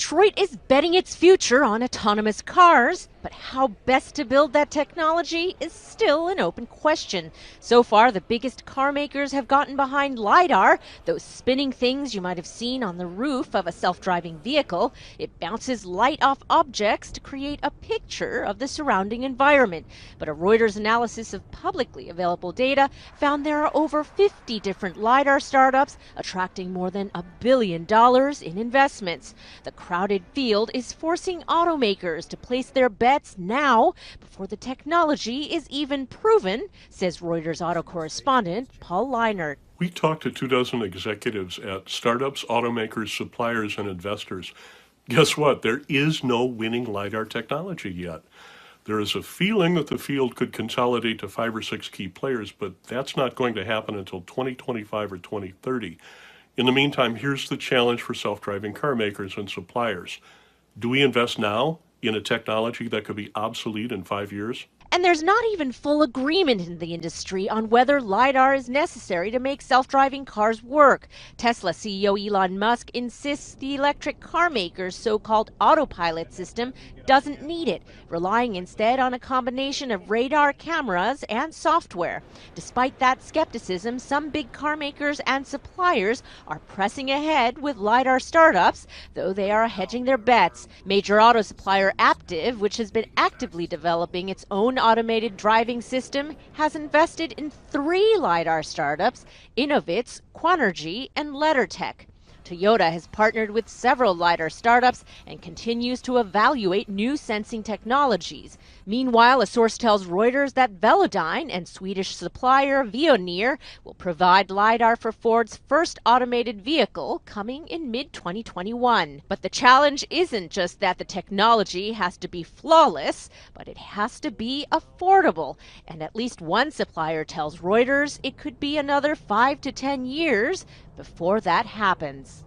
Detroit is betting its future on autonomous cars, but how best to build that technology is still an open question. So far, the biggest car makers have gotten behind LiDAR, those spinning things you might have seen on the roof of a self-driving vehicle. It bounces light off objects to create a picture of the surrounding environment. But a Reuters analysis of publicly available data found there are over 50 different LiDAR startups attracting more than $1 billion in investments. The crowded field is forcing automakers to place their bets now before the technology is even proven, says Reuters auto correspondent Paul Leinert. We talked to 24 executives at startups, automakers, suppliers, and investors. Guess what? There is no winning LiDAR technology yet. There is a feeling that the field could consolidate to 5 or 6 key players, but that's not going to happen until 2025 or 2030. In the meantime, here's the challenge for self-driving car makers and suppliers. Do we invest now in a technology that could be obsolete in 5 years? And there's not even full agreement in the industry on whether LiDAR is necessary to make self-driving cars work. Tesla CEO Elon Musk insists the electric car maker's so-called autopilot system doesn't need it, relying instead on a combination of radar cameras and software. Despite that skepticism, some big car makers and suppliers are pressing ahead with LiDAR startups, though they are hedging their bets. Major auto supplier Aptiv, which has been actively developing its own automated driving system, has invested in 3 LiDAR startups: Innovitz, Quanergy, and LeddarTech. Toyota has partnered with several LiDAR startups and continues to evaluate new sensing technologies. Meanwhile, a source tells Reuters that Velodyne and Swedish supplier Veoneer will provide LiDAR for Ford's first automated vehicle coming in mid-2021. But the challenge isn't just that the technology has to be flawless, but it has to be affordable. And at least one supplier tells Reuters it could be another 5 to 10 years before that happens.